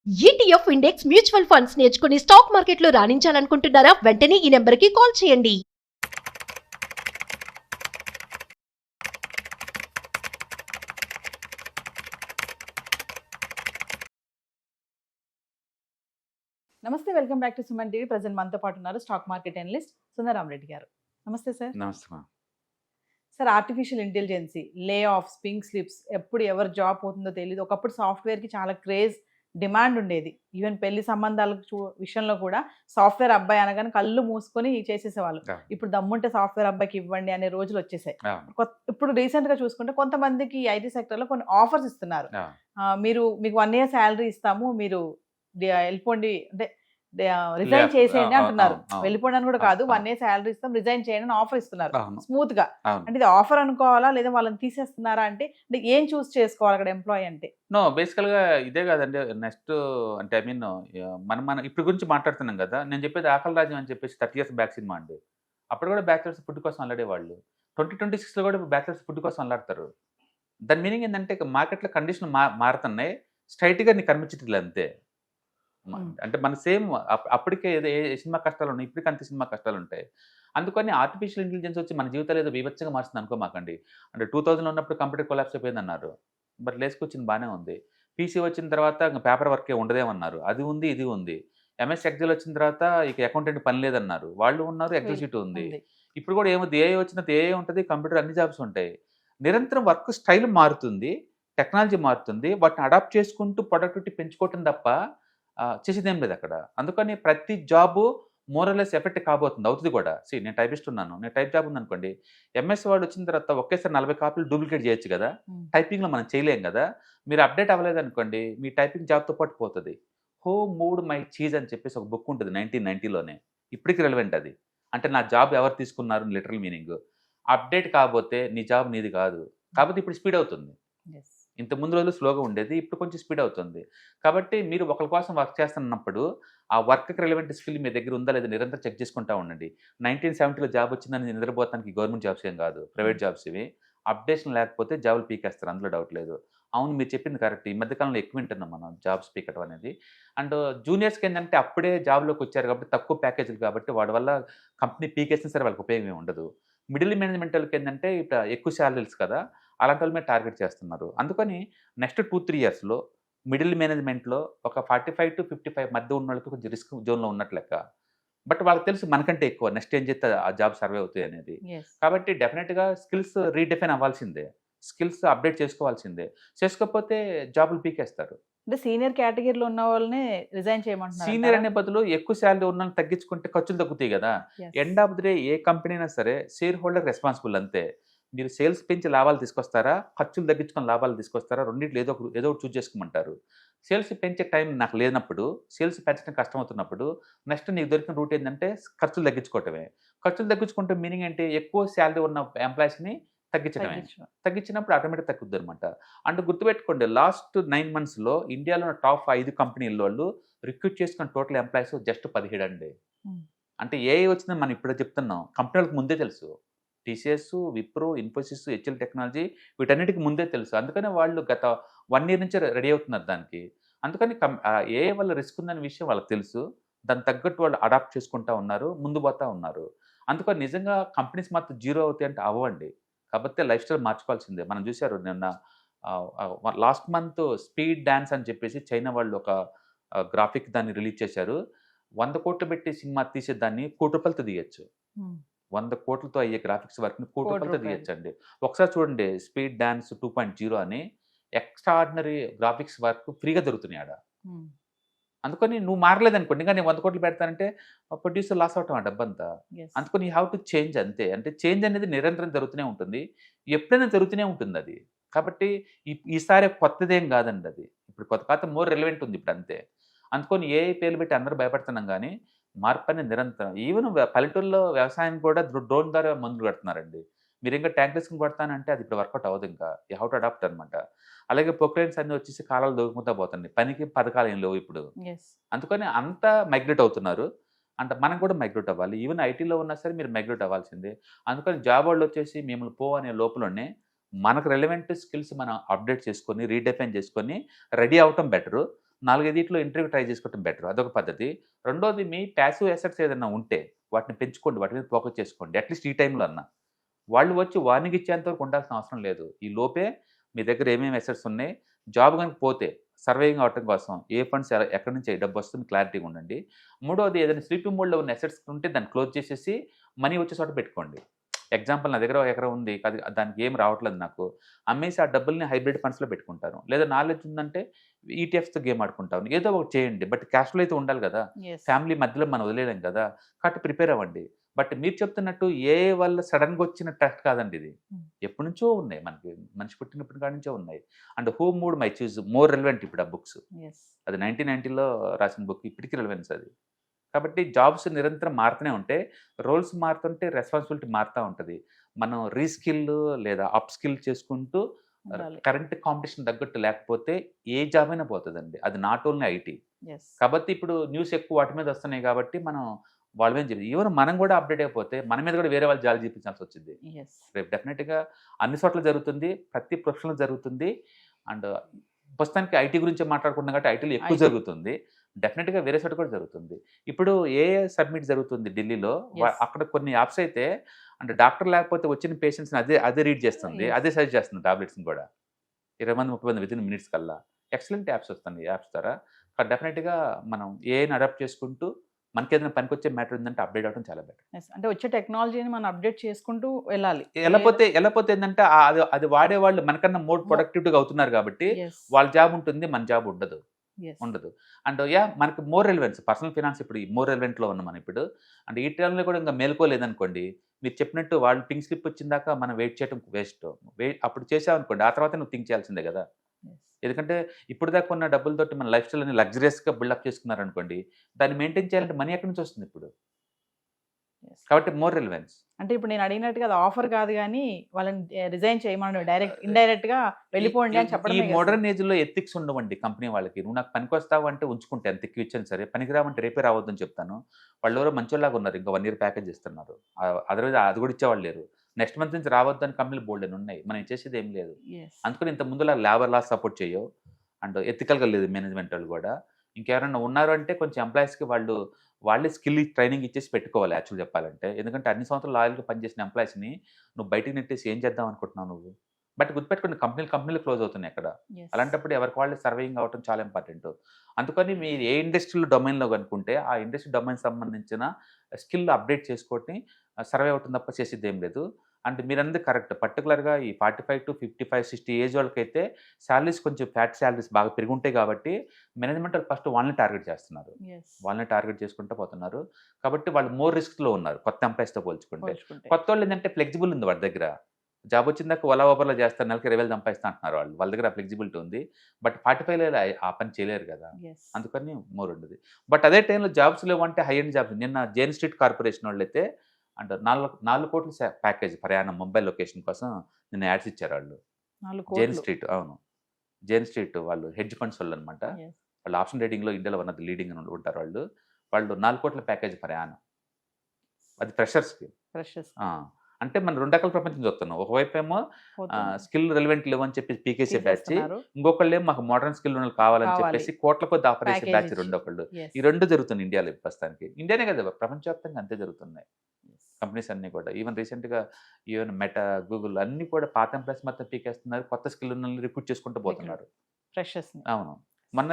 ETF index mutual funds నేర్చుకుని stock మార్కెట్లో రాణించాలనుకుంటున్నారా? వెంటనే ఈ నెంబర్కి కాల్ చేయండి. నమస్తే, welcome back to Suman TV. Present మనతో పాటు ఉన్నారు స్టాక్ మార్కెట్ అనలిస్ట్ సుందరాం రెడ్డి గారు. నమస్తే సార్. నమస్తే. సార్, ఆర్టిఫిషియల్ ఇంటెలిజెన్సీ, లే ఆఫ్స్, పింక్ స్లిప్స్, ఎప్పుడు ఎవరు జాబ్ పోతుందో తెలియదు. ఒకప్పుడు సాఫ్ట్వేర్కి చాలా క్రేజ్, డిమాండ్ ఉండేది. ఈవెన్ పెళ్లి సంబంధాల విషయంలో కూడా సాఫ్ట్వేర్ అబ్బాయి అనగానే కళ్ళు మూసుకొని చేసేసేవాళ్ళు. ఇప్పుడు దమ్ముంటే సాఫ్ట్వేర్ అబ్బాయికి ఇవ్వండి అనే రోజులు వచ్చేసాయి. ఇప్పుడు రీసెంట్ గా చూసుకుంటే కొంతమందికి ఐటీ సెక్టర్ లో కొన్ని ఆఫర్స్ ఇస్తున్నారు. మీకు 1 year శాలరీ ఇస్తాము, మీరు వెళ్ళిపోండి అంటే రిజైన్ చేసేయండి అంటున్నారు. వెళ్ళిపోండి అని కూడా కాదు, 1 year శాలరీ ఇస్తాం, రిజైన్ చేయండి అని ఆఫర్ ఇస్తున్నారు స్మూత్ గా. అంటే ఇది ఆఫర్ అనుకోవాలా లేదా వాళ్ళని తీసేస్తున్నారా? అంటే ఏం చూస్ చేసుకోవాలి అక్కడ ఎంప్లాయీ అంటే? నో, బేసికల్ గా ఇదే కాదండి. నెక్స్ట్ అంటే ఐ మీన్ మనం ఇప్పుడు గురించి మాట్లాడుతున్నాం కదా. నేను చెప్పేది ఆకలి రాజ్యం అని చెప్పేసి 30 years బ్యాక్ సినిమా అండి. అప్పుడు కూడా బ్యాచిలర్స్ ఫుడ్ కోసం అల్లాడేవాళ్ళు. 2026 లో కూడా బ్యాచిలర్స్ ఫుడ్ కోసం అల్లాడతారు. దాని మీనింగ్ ఏంటంటే మార్కెట్లో కండిషన్ మారుతున్నాయి, స్ట్రైట్ గా నీకు కనిపించట్లేదు అంతే. అంటే మన సేమ్ అప్పటికే ఏ సినిమా కష్టాలు ఉన్నాయి, ఇప్పటికీ అంతే సినిమా కష్టాలు ఉంటాయి. అందుకని ఆర్టిఫిషియల్ ఇంటెలిజెన్స్ వచ్చి మన జీవితాలు ఏదో బీభత్సంగా మారుస్తుంది అనుకోమాకండి. అంటే 2000 ఉన్నప్పుడు కంప్యూటర్ కొలాప్స్ అయిపోయింది అన్నారు, బట్ లేసుకొచ్చింది బాగానే ఉంది. పీసీ వచ్చిన తర్వాత పేపర్ వర్కే ఉండదేమన్నారు, అది ఉంది ఇది ఉంది. ఎంఎస్ ఎక్సెల్ వచ్చిన తర్వాత ఇక అకౌంటెంట్ పని లేదన్నారు, వాళ్ళు ఉన్నారు. ఎక్సెల్ షీట్ ఉంది. ఇప్పుడు కూడా ఏముంది, ఏఐ వచ్చినది ఏఐ ఉంటుంది, కంప్యూటర్ అన్ని జాబ్స్ ఉంటాయి. నిరంతరం వర్క్ స్టైల్ మారుతుంది, టెక్నాలజీ మారుతుంది, వాటిని అడాప్ట్ చేసుకుంటూ ప్రొడక్టివిటీ పెంచుకోవటం తప్ప చేసేదేం లేదు అక్కడ. అందుకని ప్రతి జాబు మోరలెస్ ఎఫెక్ట్ కాబోతుంది, అవుతుంది కూడా. నేను టైపిస్ట్ ఉన్నాను, నేను టైప్ జాబ్ ఉందనుకోండి, ఎంఎస్ వర్డ్ వచ్చిన తర్వాత ఒకేసారి 40 కాపీలు డూప్లికేట్ చేయొచ్చు కదా. టైపింగ్లో మనం చేయలేం కదా. మీరు అప్డేట్ అవ్వలేదు అనుకోండి, మీ టైపింగ్ జాబ్తో పాటు పోతుంది. హో మూడ్ మై చీజ్ అని చెప్పేసి ఒక బుక్ ఉంటుంది 1990లోనే, ఇప్పటికి రెలవెంట్ అది. అంటే నా జాబ్ ఎవరు తీసుకున్నారు లిటరల్ మీనింగ్. అప్డేట్ కాకపోతే నీ జాబ్ నీది కాదు. కాబట్టి ఇప్పుడు స్పీడ్ అవుతుంది. ఇంత ముందు రోజులు స్లోగా ఉండేది, ఇప్పుడు కొంచెం స్పీడ్ అవుతుంది. కాబట్టి మీరు ఒకరి కోసం వర్క్ చేస్తున్నప్పుడు ఆ వర్క్కి రిలవెంట్ స్కిల్ మీ దగ్గర ఉందా లేదా నిరంతరం చెక్ చేసుకుంటూ ఉండండి. 1970లో జాబ్ వచ్చిందని నిద్రపోతానికి గవర్నమెంట్ జాబ్స్ ఏం కాదు, ప్రైవేట్ జాబ్స్ ఇవి. అప్డేషన్ లేకపోతే జాబులు పీకేస్తారు, అందులో డౌట్ లేదు. అవును, మీరు చెప్పింది కరెక్ట్. ఈ మధ్యకాలంలో ఎక్కువ వింటున్నాం మనం జాబ్స్ పీకటం అనేది. అండ్ జూనియర్స్కి ఏంటంటే అప్పుడే జాబ్లోకి వచ్చారు కాబట్టి తక్కువ ప్యాకేజీలు కాబట్టి వాడి వల్ల కంపెనీ పీకేసినా సరే వాళ్ళకి ఉపయోగం ఉండదు. మిడిల్ మేనేజ్మెంట్ వాళ్ళకి ఏంటంటే ఇప్పుడు ఎక్కువ శాలరీస్ కదా, అలాంటి వాళ్ళ మీద టార్గెట్ చేస్తున్నారు. అందుకని నెక్స్ట్ 2-3 yearsలో మిడిల్ మేనేజ్మెంట్లో ఒక 45 to 55 మధ్య ఉన్న వాళ్ళకి కొంచెం రిస్క్ జోన్లో ఉన్నట్లు లెక్క. బట్ వాళ్ళకి తెలుసు మనకంటే ఎక్కువ నెక్స్ట్ ఏం చేస్తే ఆ జాబ్ సర్వే అవుతాయి అనేది. కాబట్టి డెఫినెట్గా స్కిల్స్ రీడిఫైన్ అవ్వాల్సిందే, స్కిల్స్ అప్డేట్ చేసుకోవాల్సిందే. చేసుకోకపోతే జాబులు పీకేస్తారు. అంటే సీనియర్ కేటగిరీలో ఉన్న వాళ్ళని రిజైన్ చేయమంటున్నారు. సీనియర్ అనే బదులు ఎక్కువ శాలరీ ఉన్న తగ్గించుకుంటే ఖర్చులు తగ్గుతాయి కదా. End of the day A company అయినా సరే షేర్ హోల్డర్ రెస్పాన్సిబుల్ అంతే. మీరు సేల్స్ పెంచి లాభాలు తీసుకొస్తారా, ఖర్చులు తగ్గించుకొని లాభాలు తీసుకొస్తారా, రెండింటిలో ఏదో ఒకటి చూస్ చేసుకోమంటారు. సేల్స్ పెంచే టైం నాకు లేనప్పుడు, సేల్స్ పెంచడం కష్టమవుతున్నప్పుడు నెక్స్ట్ నీకు దొరికిన రూట్ ఏంటంటే ఖర్చులు తగ్గించుకోవటమే. ఖర్చులు తగ్గించుకుంటే మీనింగ్ ఏంటి, ఎక్కువ శాలరీ ఉన్న ఎంప్లాయీస్ని తగ్గించడమే. తగ్గించినప్పుడు ఆటోమేటిక్ తగ్గుద్ది అనమాట. అంటే గుర్తుపెట్టుకోండి, లాస్ట్ 9 monthsలో ఇండియాలో టాప్ 5 కంపెనీల వాళ్ళు రిక్రూట్ చేసుకున్న టోటల్ ఎంప్లాయీస్ జస్ట్ 17 అండి. అంటే ఏఐ వచ్చిందని మనం ఇప్పుడే చెప్తున్నాం, కంపెనీలకు ముందే తెలుసు. TCS, Wipro, Infosys, HL technology వీటన్నిటికి ముందే తెలుసు. అందుకనే వాళ్ళు గత 1 year నుంచి రెడీ అవుతున్నారు దానికి. అందుకని ఏఐ వల్ల రిస్క్ ఉందనే విషయం వాళ్ళకి తెలుసు. దానికి తగ్గట్టు వాళ్ళు అడాప్ట్ చేసుకుంటూ ఉన్నారు, ముందు పోతూ ఉన్నారు. అందుకని నిజంగా కంపెనీస్ మాత్రం జీరో అవుతాయి అంటే అవ్వండి. కాకపోతే లైఫ్ స్టైల్ మార్చుకోవాల్సిందే. మనం చూశారు నిన్న లాస్ట్ మంత్ స్పీడ్ డాన్స్ అని చెప్పేసి చైనా వాళ్ళు ఒక గ్రాఫిక్ దాన్ని రిలీజ్ చేశారు. 100 కోట్లు పెట్టి సినిమా తీసేదాన్ని ₹1,00,00,000 తీయచ్చు. 100 కోట్లతో అయ్యే గ్రాఫిక్స్ వర్క్ని ₹1,00,00,000 తీయచ్చండి. ఒకసారి చూడండి, స్పీడ్ డాన్స్ 2.0 అని ఎక్స్ట్రాడినరీ గ్రాఫిక్స్ వర్క్ ఫ్రీగా దొరుకుతున్నాయి ఆడ. అందుకని నువ్వు మారలేదనుకోండి, ఇంకా నేను 100 కోట్లు పెడతానంటే ప్రొడ్యూసర్ లాస్ అవటం ఆ డబ్బంతా. అందుకని యూ హ్యావ్ టు చేంజ్ అంతే. అంటే చేంజ్ అనేది నిరంతరం జరుగుతూనే ఉంటుంది, ఎప్పుడైనా జరుగుతూనే ఉంటుంది అది. కాబట్టి ఈసారి కొత్తదేం కాదండి అది. ఇప్పుడు కొత్త కాదు, మోర్ రిలవెంట్ ఉంది ఇప్పుడు అంతే. అందుకని ఏ పేర్లు పెట్టి అందరూ భయపడుతున్నాం కానీ మార్పు అనేది నిరంతరం. ఈవెన్ పల్లెటూరులో వ్యవసాయం కూడా డ్రోన్ ద్వారా మందులు కడుతున్నారండి. మీరు ఇంకా ట్యాంక్ తీసుకుని కొడతానంటే అది ఇప్పుడు వర్కౌట్ అవ్వదు. ఇంకా యూ హ్యావ్ టు అడాప్ట్ అనమాట. అలాగే ప్రొక్లైన్స్ అన్ని వచ్చేసి కాలాలు దొరుకుతూ పోతుంది, పనికి పథకాలు ఏం లేవు ఇప్పుడు. అందుకని అంతా మైగ్రేట్ అవుతున్నారు. అంటే మనం కూడా మైగ్రేట్ అవ్వాలి. ఈవెన్ ఐటీలో ఉన్నా సరే మీరు మైగ్రేట్ అవ్వాల్సిందే. అందుకని జాబ్ వాళ్ళు వచ్చేసి మిమ్మల్ని పో అనే లోపలనే మనకు రెలవెంట్ స్కిల్స్ మనం అప్డేట్ చేసుకొని రీడిఫైన్ చేసుకొని రెడీ అవటం బెటరు. 4-5 ఇంటర్వ్యూ ట్రై చేసుకోవడం బెటర్, అదొక పద్ధతి. రెండోది మీ ప్యాసివ్ అసెట్స్ ఏదైనా ఉంటే వాటిని పెంచుకోండి, వాటి మీద ఫోకస్ చేసుకోండి. అట్లీస్ట్ ఈ టైంలో అన్నా వాళ్ళు వచ్చి వార్నింగ్ ఇచ్చేంత వరకు ఉండాల్సిన అవసరం లేదు. ఈ లోపే మీ దగ్గర ఏమేమి అసెట్స్ ఉన్నాయి, జాబ్ కనుక పోతే సర్వైవింగ్ అవటం కోసం ఏ ఫండ్స్ ఎక్కడి నుంచి డబ్బు వస్తుంది క్లారిటీగా ఉండండి. మూడోది ఏదైనా స్లీపింగ్ మోడ్లో ఉన్న అసెట్స్ ఉంటే దాన్ని క్లోజ్ చేసేసి మనీ వచ్చే చోట పెట్టుకోండి. ఎగ్జాంపుల్ నా దగ్గర 1 ఎకరం ఉంది, అది దానికి ఏం రావట్లేదు నాకు, అమ్మేసి ఆ డబ్బుల్ని హైబ్రిడ్ ఫండ్స్లో పెట్టుకుంటాను. లేదా నాలెడ్జ్ ఉందంటే ఈటీఎఫ్స్తో గేమ్ ఆడుకుంటాను. ఏదో ఒకటి చేయండి, బట్ క్యాష్ ఫ్లో అయితే ఉండాలి కదా. ఫ్యామిలీ మధ్యలో మనం వదిలేయలేం కదా, కాబట్టి ప్రిపేర్ అవ్వండి. బట్ మీరు చెప్తున్నట్టు ఏ వల్ల సడన్గా వచ్చిన టెస్ట్ కాదండి ఇది, ఎప్పటి నుంచో ఉన్నాయి, మనకి మనిషి పుట్టినప్పటి కాడి నుంచో ఉన్నాయి. And who mood my choose more relevant ఇప్పుడు ఆ బుక్స్. అది 1990లో రాసిన బుక్, ఇప్పటికీ రెలవెన్స్ అది. కాబట్టి జాబ్స్ నిరంతరం మారుతూనే ఉంటే, రోల్స్ మారుతుంటే రెస్పాన్సిబిలిటీ మారుతూ ఉంటుంది. మనం రీస్కిల్ లేదా అప్ స్కిల్ చేసుకుంటూ కరెంట్ కాంపిటీషన్ తగ్గట్టు లేకపోతే ఏ జాబ్ అయినా పోతుందండి. అది నాట్ ఓన్లీ ఐటీ. కాబట్టి ఇప్పుడు న్యూస్ ఎక్కువ వాటి మీద వస్తున్నాయి కాబట్టి మనం వాళ్ళ మీద చెప్పి ఈవెన్ మనం కూడా అప్డేట్ అయిపోతే మన మీద కూడా వేరే వాళ్ళు జాలి చూపించాల్సి వచ్చింది. రేపు డెఫినెట్గా అన్ని చోట్ల జరుగుతుంది, ప్రతి ప్రొఫెషన్లో జరుగుతుంది. అండ్ ప్రస్తుతానికి ఐటీ గురించి మాట్లాడుకుంటున్నాం కాబట్టి ఐటీలో ఎక్కువ జరుగుతుంది, డెఫినెట్గా వేరే చోట కూడా జరుగుతుంది. ఇప్పుడు ఏ సబ్మిట్ జరుగుతుంది ఢిల్లీలో, అక్కడ కొన్ని యాప్స్ అయితే అంటే డాక్టర్ లేకపోతే వచ్చిన పేషెంట్స్ని అదే రీడ్ చేస్తుంది, అదే సజెస్ట్ చేస్తుంది టాబ్లెట్స్ని కూడా. 20-30 మంది వితిన్ మినిట్స్ కల్లా ఎక్సలెంట్ యాప్స్ వస్తుంది. యాప్స్ ద్వారా డెఫినెట్గా మనం ఏఐని అడాప్ట్ చేసుకుంటూ మనకి ఏదైనా పనికొచ్చే మ్యాటర్ ఉందంటే అప్డేట్ అవ్వడం చాలా బెటర్. అంటే వచ్చే టెక్నాలజీని మనం అప్డేట్ చేసుకుంటూ వెళ్ళాలి. వెళ్ళపోతే ఏంటంటే అది వాడేవాళ్ళు మనకన్నా మోర్ ప్రొడక్టివ్గా అవుతున్నారు కాబట్టి వాళ్ళ జాబ్ ఉంటుంది, మన జాబ్ ఉండదు. అండ్ మనకి మోర్ రెలవెన్స్, పర్సనల్ ఫైనాన్స్ ఇప్పుడు మోర్ రెలవెంట్లో ఉన్నాం మనం ఇప్పుడు. అంటే ఈ టైంలో కూడా ఇంకా మేల్కోలేదనుకోండి, మీరు చెప్పినట్టు వాళ్ళు పింక్ స్లిప్ వచ్చిందాక మనం వెయిట్ చేయడం వేస్ట్. అప్పుడు చేసామనుకోండి, ఆ తర్వాత నువ్వు థింక్ చేయాల్సిందే కదా. ఎందుకంటే ఇప్పుడు దాకా ఉన్న డబ్బులతోటి మన లైఫ్ స్టైల్ అని లగ్జరియస్గా బిల్డప్ చేసుకున్నారనుకోండి, దాన్ని మెయింటైన్ చేయాలంటే మనీ ఎక్కడి నుంచి వస్తుంది ఇప్పుడు. కాబట్టి మోర్ రెలవెన్స్. అంటే ఇప్పుడు నేను అడిగినట్టుగా అది ఆఫర్ కాదు కానీ వాళ్ళని రిజైన్ చేయమని డైరెక్ట్ ఇండైరెక్ట్ గా వెళ్ళిపోండి అని చెప్పడం. ఈ మోడర్న్ ఏజ్ లో ఎథిక్స్ ఉండవండి కంపెనీ వాళ్ళకి. నువ్వు నాకు పనికి వస్తావు అంటే ఉంచుకుంటే ఎంత ఎక్కువ ఇచ్చాను సరే, పనికి రావంటే రేపే రావద్దని చెప్తాను. వాళ్ళు ఎవరో మంచోళ్ళలాగా ఉన్నారు, ఇంకా 1 year ప్యాకేజ్ ఇస్తున్నారు, అదర్వైజ్ అది కూడా ఇచ్చేవాళ్ళు లేరు. నెక్స్ట్ మంత్ నుంచి రావద్దు అని కంపెనీలు బోల్డ్ అని ఉన్నాయి, మనం చేసేది ఏం లేదు. అందుకని ఇంత ముందులా లేబర్ లాస్ సపోర్ట్ చేయవు అండ్ ఎథికల్గా లేదు మేనేజ్మెంట్ వాళ్ళు కూడా. ఇంకెవరైనా ఉన్నారు అంటే కొంచెం ఎంప్లాయీస్కి వాళ్ళే స్కిల్ ట్రైనింగ్ ఇచ్చేసి పెట్టుకోవాలి యాక్చువల్ చెప్పాలంటే. ఎందుకంటే అన్ని సంవత్సరాలు లాయల్గా పనిచేసిన ఎంప్లాయీస్ని నువ్వు బయటికి నెట్టేసి ఏం చేద్దాం అనుకుంటున్నావు నువ్వు. బట్ గుర్తుపెట్టుకుని కంపెనీలు క్లోజ్ అవుతున్నాయి అక్కడ. అలాంటప్పుడు ఎవరికి వాళ్ళు సర్వైవింగ్ అవ్వడం చాలా ఇంపార్టెంట్. అందుకని మీరు ఏ ఇండస్ట్రియల్ డొమైన్లో కనుక్కుంటే ఆ ఇండస్ట్రీ డొమైన్ సంబంధించిన స్కిల్ అప్డేట్ చేసుకొని సర్వైవ్ అవుతుంది తప్ప చేసేది ఏం లేదు. అండ్ మీరన్నది కరెక్ట్. పర్టికులర్గా ఈ 45 to 55, 60 ఏజ్ వాళ్ళకైతే శాలరీస్ కొంచెం ఫ్యాట్ శాలరీస్ బాగా పెరుగుంటాయి కాబట్టి మేనేజ్మెంట్ వాళ్ళు ఫస్ట్ వాళ్ళని టార్గెట్ చేస్తున్నారు, వాళ్ళని టార్గెట్ చేసుకుంటూ పోతున్నారు. కాబట్టి వాళ్ళు మోర్ రిస్క్లో ఉన్నారు కొత్త ఎంప్లాయీస్తో పోల్చుకుంటే. కొత్త వాళ్ళు ఏంటంటే ఫ్లెక్సిబుల్ ఉంది వాళ్ళ దగ్గర. జాబ్ వచ్చిందాక ఓలా ఓవర్లో చేస్తారు, నెలకి 20,000 సంపాదిస్తా అంటున్నారు వాళ్ళు, వాళ్ళ దగ్గర ఫ్లెక్సిబిలిటీ ఉంది. బట్ 45 ఆ పని చేయలేరు కదా, అందుకని మోర్ ఉండదు. బట్ అదే టైంలో జాబ్స్ లేవంటే హై ఎండ్ జాబ్స్. నిన్న జైన్ స్ట్రీట్ కార్పొరేషన్ వాళ్ళు అయితే అంటే 4 కోట్ల ప్యాకేజ్ ప్రయాణం ముంబై లొకేషన్ కోసం నిన్న యాడ్స్ ఇచ్చారు వాళ్ళు. జైన్ స్ట్రీట్, అవును జైన్ స్ట్రీట్ వాళ్ళు హెడ్జ్ ఫండ్స్ వాళ్ళు అనమాట. వాళ్ళు ఆప్షన్ ట్రేడింగ్లో ఇండియాలో ఉన్నది లీడింగ్ ఉంటారు వాళ్ళు. 4 కోట్ల ప్యాకేజ్ ప్రయాణం, అది ఫ్రెషర్స్కి. అంటే మనం 2 రకాల ప్రపంచం చూస్తున్నాం. ఒకవైపు ఏమో స్కిల్ రెలవెంట్ లేవు అని చెప్పి పీకేసీ బ్యాచ్, ఇంకొకళ్ళు ఏమో మాకు మోడర్న్ స్కిల్ ఉన్న కావాలని చెప్పేసి కోట్ల కొద్ది ఆపరేషన్ బ్యాచ్ రెండొకళ్ళు. ఈ 2 జరుగుతుంది ఇండియాలో ప్రస్తుతానికి. ఇండియానే కదా, ప్రపంచవ్యాప్తంగా అంతే జరుగుతున్నాయి కంపెనీస్ అన్నీ కూడా. ఈవెన్ మెటా, గూగుల్ అన్నీ కూడా పాత ఎంప్లాయీస్ మొత్తం పీకేస్తున్నారు, కొత్త స్కిల్ ఉన్న రిక్రూట్ చేసుకుంటూ పోతున్నారు ఫ్రెషర్స్. అవును, మొన్న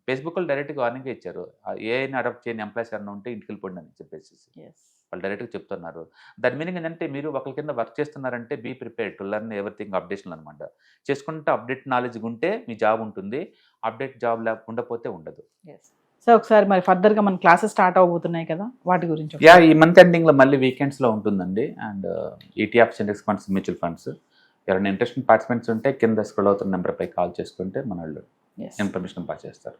ఫేస్బుక్లో డైరెక్ట్గా వార్నింగ్ ఇచ్చారు, ఏఐని అడాప్ట్ చేయని ఎంప్లాయీస్ ఎవరైనా ఉంటే ఇంటికి వెళ్ళిపోండి అని చెప్పేసి వాళ్ళు డైరెక్ట్గా చెప్తున్నారు. దాని మీనింగ్ ఏంటంటే మీరు ఒకరి కింద వర్క్ చేస్తున్నారంటే be prepared to learn everything updation అనమాట. చేసుకుంటే అప్డేట్ నాలెడ్జ్ ఉంటే మీ జాబ్ ఉంటుంది, అప్డేట్ జాబ్ ఉండకపోతే ఉండదు. సో ఒకసారి మరి ఫర్దర్గా మన క్లాసెస్ స్టార్ట్ అవబోతున్నాయి కదా, వాటి గురించి. ఈ మంత్ ఎండింగ్లో మళ్ళీ వీకెండ్స్లో ఉంటుందండి. And ETFs, index funds, mutual funds ఎవరైనా ఇంట్రెస్టింగ్ పార్టిసిపెంట్స్ ఉంటే కింద స్క్రోల్ అవుతున్న నెంబర్పై కాల్ చేసుకుంటే మన వాళ్ళు ఇన్ఫర్మేషన్ పాస్ చేస్తారు.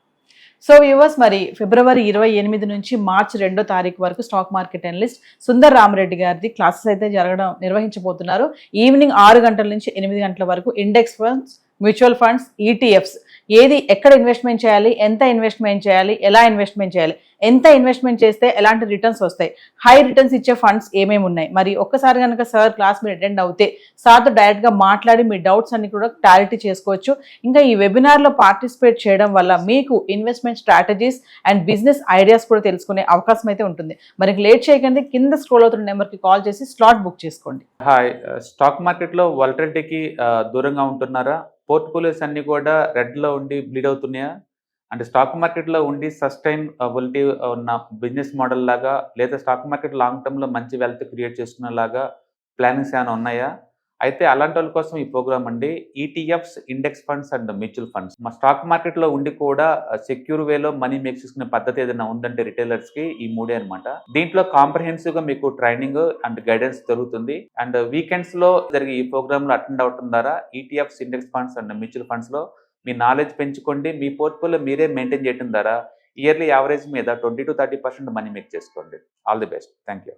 సో వ్యూవర్స్, మరి ఫిబ్రవరి 28 నుంచి మార్చి 2వ తారీఖు వరకు stock market analyst Sundar Rama Reddy గారిది క్లాసెస్ అయితే నిర్వహించబోతున్నారు. ఈవినింగ్ 6 గంటల నుంచి 8 గంటల వరకు index funds, mutual funds, ETFs ఏది ఎక్కడ ఇన్వెస్ట్మెంట్ చేయాలి, ఎంత ఇన్వెస్ట్మెంట్ చేయాలి, ఎలా ఇన్వెస్ట్మెంట్ చేయాలి, ఎంత ఇన్వెస్ట్మెంట్ చేస్తే ఎలాంటి రిటర్న్స్ వస్తాయి, హై రిటర్న్స్ ఇచ్చే ఫండ్స్ ఏమేమి ఉన్నాయి, మరి ఒక్కసారి కనుక సార్ క్లాస్ మీరు అటెండ్ అవుతే సార్తో డైరెక్ట్గా మాట్లాడి మీ డౌట్స్ అన్ని కూడా క్లారిటీ చేసుకోవచ్చు. ఇంకా ఈ వెబినార్లో పార్టిసిపేట్ చేయడం వల్ల మీకు investment strategies and business ideas కూడా తెలుసుకునే అవకాశం అయితే ఉంటుంది. మరి లేట్ చేయకండి, కింద స్క్రోల్ అవుతున్న నెంబర్కి కాల్ చేసి స్లాట్ బుక్ చేసుకోండి. హాయ్, స్టాక్ మార్కెట్లో వాలటిలిటీకి దూరంగా ఉంటున్నారా? పోర్ట్ఫోలియోస్ అన్ని కూడా రెడ్లో ఉండి బ్లీడ్ అవుతున్నాయా? అంటే స్టాక్ మార్కెట్లో ఉండి సస్టైనబిలిటీ ఉన్న బిజినెస్ మోడల్ లాగా, లేదా స్టాక్ మార్కెట్ లాంగ్ టర్మ్లో మంచి వెల్త్ క్రియేట్ చేసుకునేలాగా ప్లానింగ్స్ ఏమైనా ఉన్నాయా? అయితే అలాంటి వాళ్ళ కోసం ఈ ప్రోగ్రామ్ అండి. ETFs, index funds and mutual funds. మా స్టాక్ మార్కెట్లో ఉండి కూడా సెక్యూర్ వేలో మనీ మేక్ చేసుకునే పద్ధతి ఏదైనా ఉందంటే రిటైలర్స్కి ఈ మూడే అనమాట. దీంట్లో కాంప్రహెన్సివ్గా మీకు ట్రైనింగ్ అండ్ గైడెన్స్ జరుగుతుంది. అండ్ వీకెండ్స్లో జరిగే ఈ ప్రోగ్రామ్లో అటెండ్ అవటం ద్వారా ETFs, index funds and mutual ఫండ్స్లో మీ నాలెడ్జ్ పెంచుకోండి. మీ పోర్ట్ఫోలియో మీరే మెయింటైన్ చేయడం ద్వారా ఇయర్లీ యావరేజ్ మీద 20 to 30% మనీ మేక్ చేసుకోండి. All the best. Thank you.